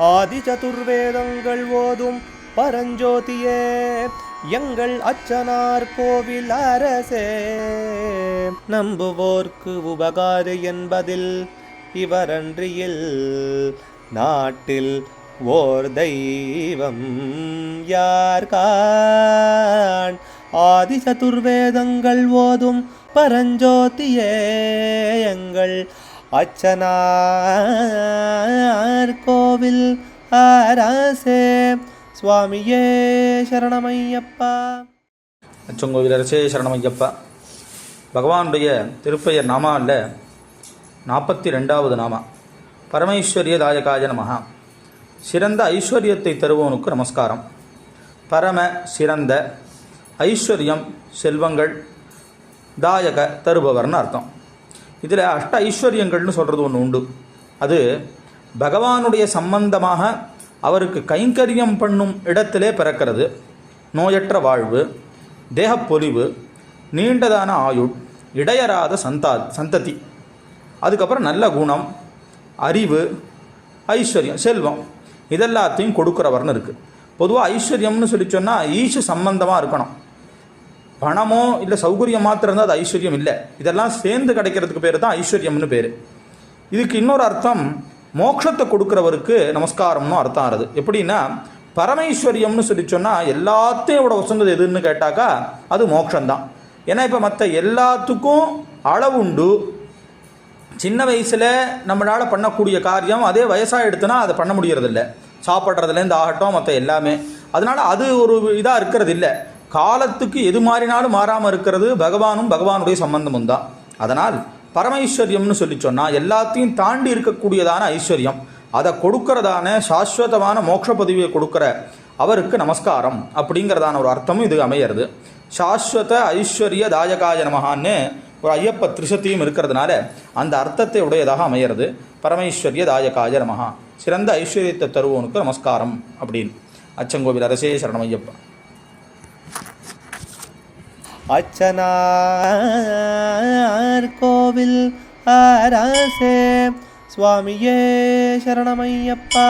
ஆதி சதுர்வேதங்கள் ஓதும் பரஞ்சோதியே எங்கள் அச்சனார் கோவில் அரசே. நம்புவோர்க்கு உபகாரி என்பதில் இவரன்றியில் நாட்டில் ஓர் தெய்வம் யார்கான். ஆதி சதுர்வேதங்கள் ஓதும் பரஞ்சோதியே எங்கள் அச்சனார் கோவில் அரசே. சுவாமியே சரணமையப்பா. அச்சங்கோவில் அரசே சரணமையப்பா. பகவானுடைய திருப்பெயர் நாமாவில் 42வது நாமா பரமைஸ்வரியதாயகாய நமஹா. சிறந்த ஐஸ்வர்யத்தை தருவோனுக்கு நமஸ்காரம். பரம சிறந்த ஐஸ்வர்யம் செல்வங்கள் தாயக தருபவர்னு அர்த்தம். இதில் அஷ்ட ஐஸ்வர்யங்கள்னு சொல்கிறது ஒன்று உண்டு. அது பகவானுடைய சம்பந்தமாக அவருக்கு கைங்கரியம் பண்ணும் இடத்திலே பிறக்கிறது. நோயற்ற வாழ்வு, தேகப்பொலிவு, நீண்டதான ஆயுள், இடையறாத சந்ததி, அதுக்கப்புறம் நல்ல குணம், அறிவு, ஐஸ்வர்யம், செல்வம், இதெல்லாத்தையும் கொடுக்குறவர்னு இருக்குது. பொதுவாக ஐஸ்வர்யம்னு சொல்லி சொன்னால் ஈஷு சம்பந்தமாக இருக்கணும். பணமோ இல்லை சௌகரியம் மாத்திரம் இருந்தால் அது ஐஸ்வர்யம் இல்லை. இதெல்லாம் சேர்ந்து கிடைக்கிறதுக்கு பேர் தான் ஐஸ்வர்யம்னு பேர். இதுக்கு இன்னொரு அர்த்தம் மோட்சத்தை கொடுக்குறவருக்கு நமஸ்காரம்னு அர்த்தம் ஆகுது. எப்படின்னா பரமைஸ்வரியம்னு சொல்லி சொன்னால் எல்லாத்தையும் விட உசந்தது எதுன்னு கேட்டாக்கா அது மோட்சம்தான். ஏன்னா இப்போ மற்ற எல்லாத்துக்கும் அளவுண்டு. சின்ன வயசில் நம்மளால் பண்ணக்கூடிய காரியம் அதே வயசாக எடுத்துனா அதை பண்ண முடியறதில்ல. சாப்பிட்றதுலேருந்து ஆகட்டும் மற்ற எல்லாமே. அதனால் அது ஒரு இதாக இருக்கிறது இல்லை. காலத்துக்கு எது மாறினாலும் மாறாமல் இருக்கிறது பகவானும் பகவானுடைய சம்பந்தமும் தான். அதனால் பரமைஸ்வரியம்னு சொல்லி சொன்னால் எல்லாத்தையும் தாண்டி இருக்கக்கூடியதான ஐஸ்வர்யம், அதை கொடுக்கறதான சாஸ்வதமான மோட்ச பதவியை கொடுக்குற அவருக்கு நமஸ்காரம் அப்படிங்கிறதான ஒரு அர்த்தமும் இது அமையிறது. சாஸ்வத ஐஸ்வர்ய தாயகாய நமகான்னு ஒரு ஐயப்ப திரிசத்தியும் இருக்கிறதுனால அந்த அர்த்தத்தை உடையதாக அமையிறது. பரமைஸ்வர்ய தாயகாய நமகா, சிறந்த ஐஸ்வர்யத்தை தருவோனுக்கு நமஸ்காரம் அப்படின்னு. அச்சங்கோவில் அரசே சரணமையப்பா. அச்சனார் கோவில் அரசே. சுவாமியே சரணமையப்பா.